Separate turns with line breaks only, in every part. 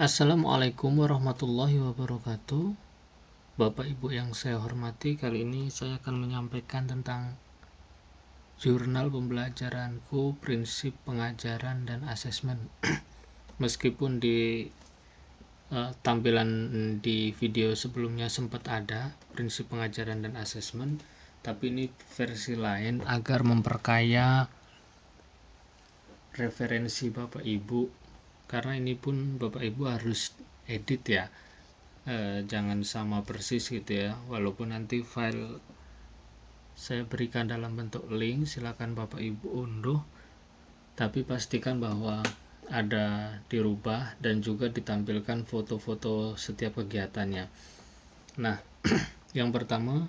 Assalamualaikum warahmatullahi wabarakatuh. Bapak Ibu yang saya hormati, kali ini saya akan menyampaikan tentang jurnal pembelajaranku, prinsip pengajaran dan asesmen. Meskipun di tampilan di video sebelumnya sempat ada prinsip pengajaran dan asesmen, tapi ini versi lain agar memperkaya referensi Bapak Ibu, karena ini pun Bapak Ibu harus edit ya. Jangan sama persis gitu ya, walaupun nanti file saya berikan dalam bentuk link, silakan Bapak Ibu unduh, tapi pastikan bahwa ada dirubah dan juga ditampilkan foto-foto setiap kegiatannya. Nah, yang pertama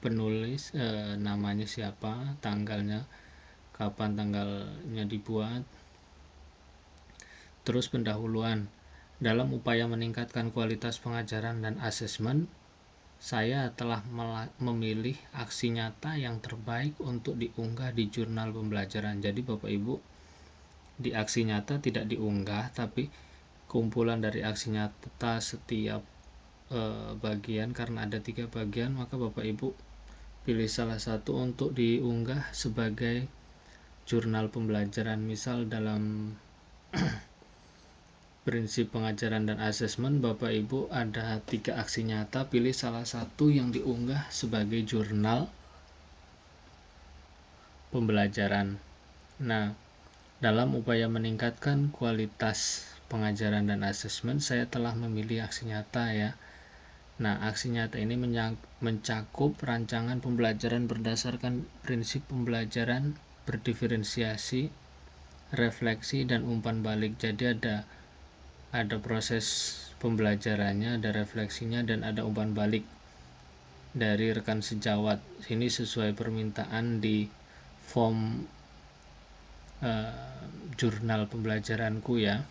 penulis, namanya siapa, tanggalnya, kapan tanggalnya dibuat, terus pendahuluan. Dalam upaya meningkatkan kualitas pengajaran dan asesmen, saya telah memilih aksi nyata yang terbaik untuk diunggah di jurnal pembelajaran. Jadi Bapak Ibu, di aksi nyata tidak diunggah, tapi kumpulan dari aksi nyata setiap bagian, karena ada 3 bagian, maka Bapak Ibu pilih salah satu untuk diunggah sebagai jurnal pembelajaran. Misal dalam prinsip pengajaran dan asesmen, Bapak Ibu ada 3 aksi nyata, pilih salah satu yang diunggah sebagai jurnal pembelajaran. Nah, dalam upaya meningkatkan kualitas pengajaran dan asesmen, saya telah memilih aksi nyata ya. Nah, aksi nyata ini mencakup rancangan pembelajaran berdasarkan prinsip pembelajaran berdiferensiasi, refleksi, dan umpan balik. Jadi ada proses pembelajarannya, ada refleksinya, dan ada umpan balik dari rekan sejawat. Ini sesuai permintaan di form jurnal pembelajaranku ya.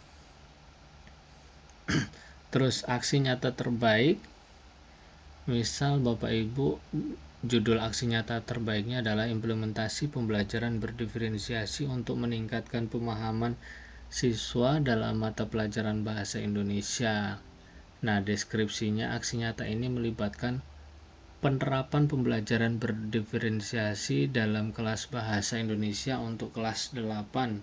Terus aksi nyata terbaik, misal Bapak Ibu, judul aksi nyata terbaiknya adalah implementasi pembelajaran berdiferensiasi untuk meningkatkan pemahaman siswa dalam mata pelajaran bahasa Indonesia. Nah, deskripsinya, aksi nyata ini melibatkan penerapan pembelajaran berdiferensiasi dalam kelas bahasa Indonesia untuk kelas 8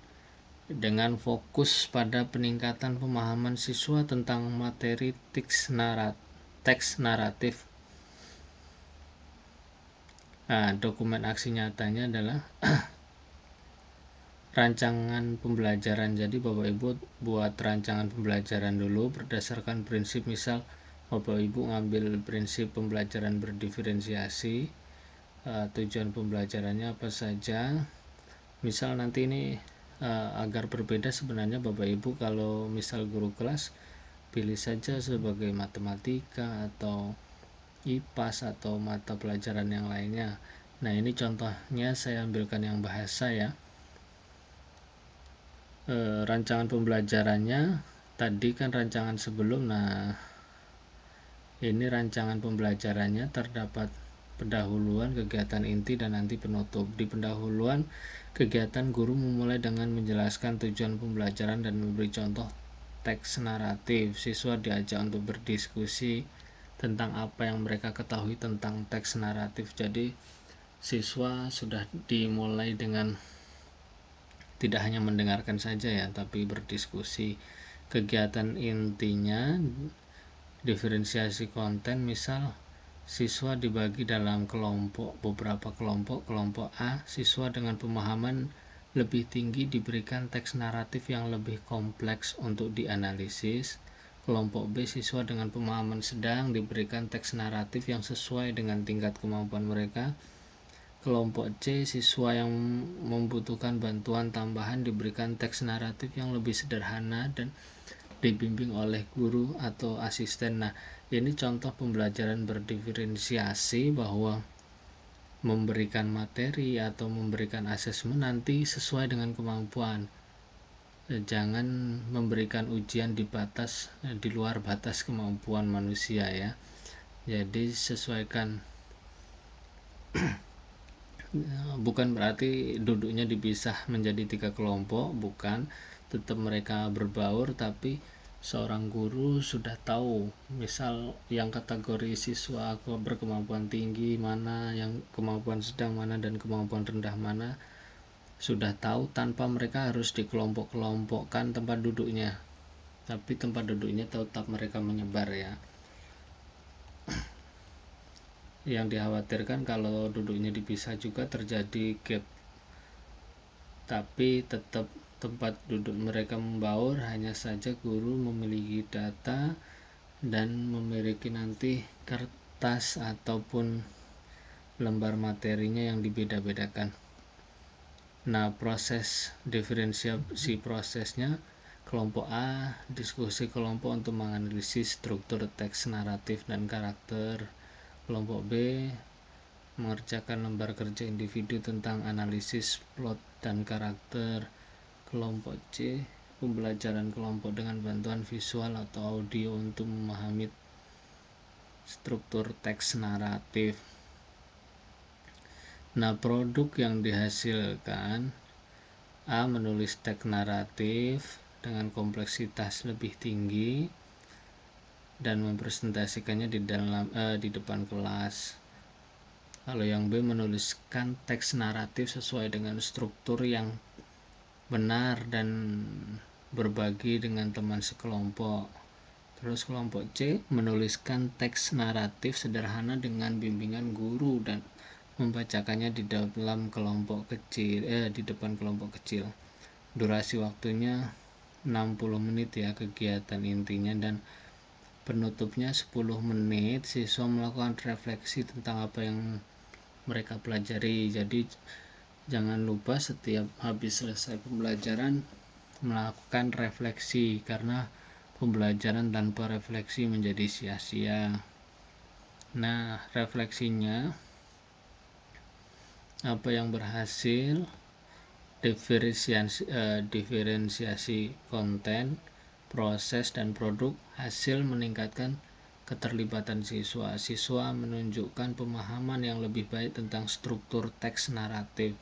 dengan fokus pada peningkatan pemahaman siswa tentang materi teks naratif. Nah, dokumen aksi nyatanya adalah rancangan pembelajaran. Jadi Bapak Ibu buat rancangan pembelajaran dulu berdasarkan prinsip. Misal Bapak Ibu ngambil prinsip pembelajaran berdiferensiasi, tujuan pembelajarannya apa saja. Misal nanti ini agar berbeda, sebenarnya Bapak Ibu kalau misal guru kelas, pilih saja sebagai matematika atau IPAS atau mata pelajaran yang lainnya. Nah, ini contohnya saya ambilkan yang bahasa ya. Rancangan pembelajarannya tadi kan rancangan sebelum. Nah, ini rancangan pembelajarannya, terdapat pendahuluan, kegiatan inti, dan nanti penutup. Di pendahuluan, kegiatan guru memulai dengan menjelaskan tujuan pembelajaran dan memberi contoh teks naratif. Siswa diajak untuk berdiskusi tentang apa yang mereka ketahui tentang teks naratif. Jadi siswa sudah dimulai dengan tidak hanya mendengarkan saja ya, tapi berdiskusi. Kegiatan intinya diferensiasi konten. Misal siswa dibagi dalam kelompok, beberapa kelompok. Kelompok A, siswa dengan pemahaman lebih tinggi diberikan teks naratif yang lebih kompleks untuk dianalisis. Kelompok B, siswa dengan pemahaman sedang diberikan teks naratif yang sesuai dengan tingkat kemampuan mereka. Kelompok C, siswa yang membutuhkan bantuan tambahan diberikan teks naratif yang lebih sederhana dan dibimbing oleh guru atau asisten. Nah, ini contoh pembelajaran berdiferensiasi, bahwa memberikan materi atau memberikan asesmen nanti sesuai dengan kemampuan. Jangan memberikan ujian di luar batas kemampuan manusia ya. Jadi sesuaikan. Bukan berarti duduknya dipisah menjadi 3 kelompok, bukan, tetap mereka berbaur, tapi seorang guru sudah tahu, misal yang kategori siswa berkemampuan tinggi mana, yang kemampuan sedang mana, dan kemampuan rendah mana, sudah tahu tanpa mereka harus dikelompok-kelompokkan tempat duduknya, tapi tempat duduknya tetap mereka menyebar ya. Yang dikhawatirkan kalau duduknya dipisah juga terjadi gap, tapi tetap tempat duduk mereka membaur, hanya saja guru memiliki data dan memiliki nanti kertas ataupun lembar materinya yang dibeda-bedakan. Nah, proses diferensiasi prosesnya, kelompok A diskusi kelompok untuk menganalisis struktur teks naratif dan karakter, kelompok B mengerjakan lembar kerja individu tentang analisis plot dan karakter, kelompok C pembelajaran kelompok dengan bantuan visual atau audio untuk memahami struktur teks naratif. Nah, produk yang dihasilkan, A menulis teks naratif dengan kompleksitas lebih tinggi dan mempresentasikannya di depan kelas. Kalau yang B menuliskan teks naratif sesuai dengan struktur yang benar dan berbagi dengan teman sekelompok. Terus kelompok C menuliskan teks naratif sederhana dengan bimbingan guru dan membacakannya di dalam kelompok kecil, di depan kelompok kecil. Durasi waktunya 60 menit ya kegiatan intinya, dan penutupnya 10 menit. Siswa melakukan refleksi tentang apa yang mereka pelajari. Jadi jangan lupa setiap habis selesai pembelajaran melakukan refleksi, karena pembelajaran tanpa refleksi menjadi sia-sia. Nah, refleksinya apa yang berhasil, diferensiasi konten, proses, dan produk. Hasil meningkatkan keterlibatan siswa. Siswa menunjukkan pemahaman yang lebih baik tentang struktur teks naratif.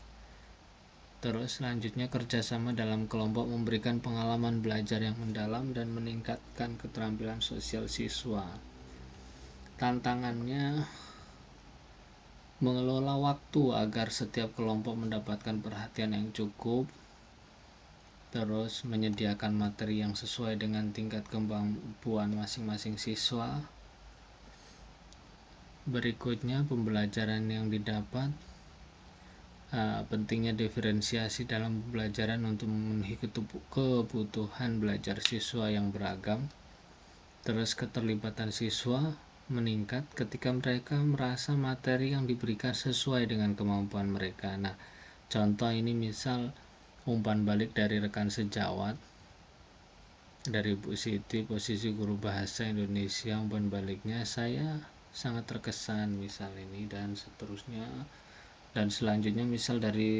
Terus selanjutnya kerjasama dalam kelompok memberikan pengalaman belajar yang mendalam dan meningkatkan keterampilan sosial siswa. Tantangannya mengelola waktu agar setiap kelompok mendapatkan perhatian yang cukup, terus menyediakan materi yang sesuai dengan tingkat kemampuan masing-masing siswa. Berikutnya pembelajaran yang didapat, pentingnya diferensiasi dalam pembelajaran untuk memenuhi kebutuhan belajar siswa yang beragam. Terus keterlibatan siswa meningkat ketika mereka merasa materi yang diberikan sesuai dengan kemampuan mereka. Nah, contoh ini misal umpan balik dari rekan sejawat, dari Bu Siti, posisi guru bahasa Indonesia, umpan baliknya saya sangat terkesan misal ini, dan seterusnya. Dan selanjutnya misal dari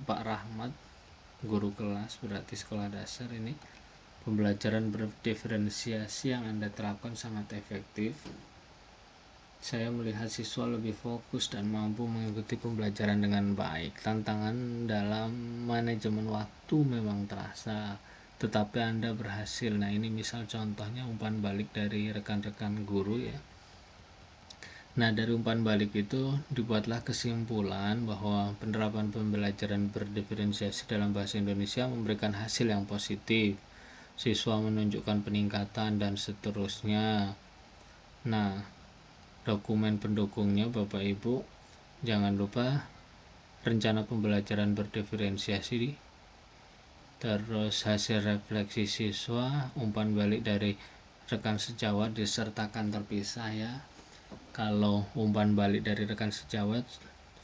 Pak Rahmat, guru kelas berarti sekolah dasar, ini pembelajaran berdiferensiasi yang Anda terapkan sangat efektif. Saya melihat siswa lebih fokus dan mampu mengikuti pembelajaran dengan baik. Tantangan dalam manajemen waktu memang terasa, tetapi Anda berhasil. Nah, ini misal contohnya umpan balik dari rekan-rekan guru ya. Nah, dari umpan balik itu dibuatlah kesimpulan bahwa penerapan pembelajaran berdiferensiasi dalam bahasa Indonesia memberikan hasil yang positif. Siswa menunjukkan peningkatan dan seterusnya. Nah, dokumen pendukungnya Bapak Ibu, jangan lupa rencana pembelajaran berdiferensiasi, terus hasil refleksi siswa, umpan balik dari rekan sejawat disertakan terpisah ya. Kalau umpan balik dari rekan sejawat,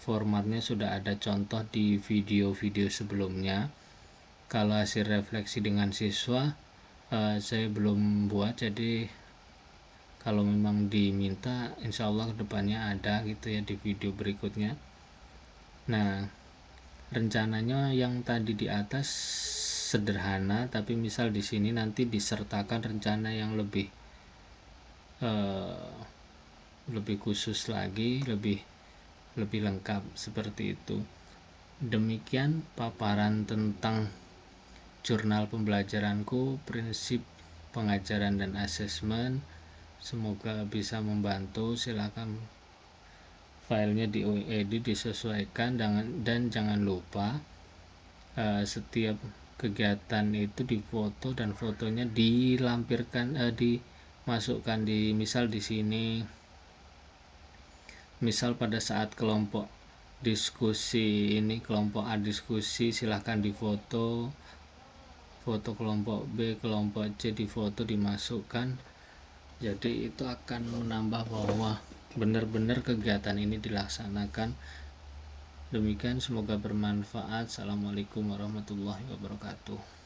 formatnya sudah ada contoh di video-video sebelumnya. Kalau hasil refleksi dengan siswa, saya belum buat, jadi kalau memang diminta insya Allah kedepannya ada gitu ya di video berikutnya. Nah, rencananya yang tadi di atas sederhana, tapi misal di sini nanti disertakan rencana yang lebih khusus lagi, lebih lengkap seperti itu. Demikian paparan tentang jurnal pembelajaranku, prinsip pengajaran dan asesmen. Semoga bisa membantu. Silakan filenya diedit, disesuaikan, dan jangan lupa setiap kegiatan itu difoto dan fotonya dilampirkan, dimasukkan di misal di sini, misal pada saat kelompok diskusi ini, kelompok A diskusi, silahkan difoto, foto kelompok B, kelompok C difoto, dimasukkan. Jadi itu akan menambah bahwa benar-benar kegiatan ini dilaksanakan. Demikian, semoga bermanfaat. Assalamualaikum warahmatullahi wabarakatuh.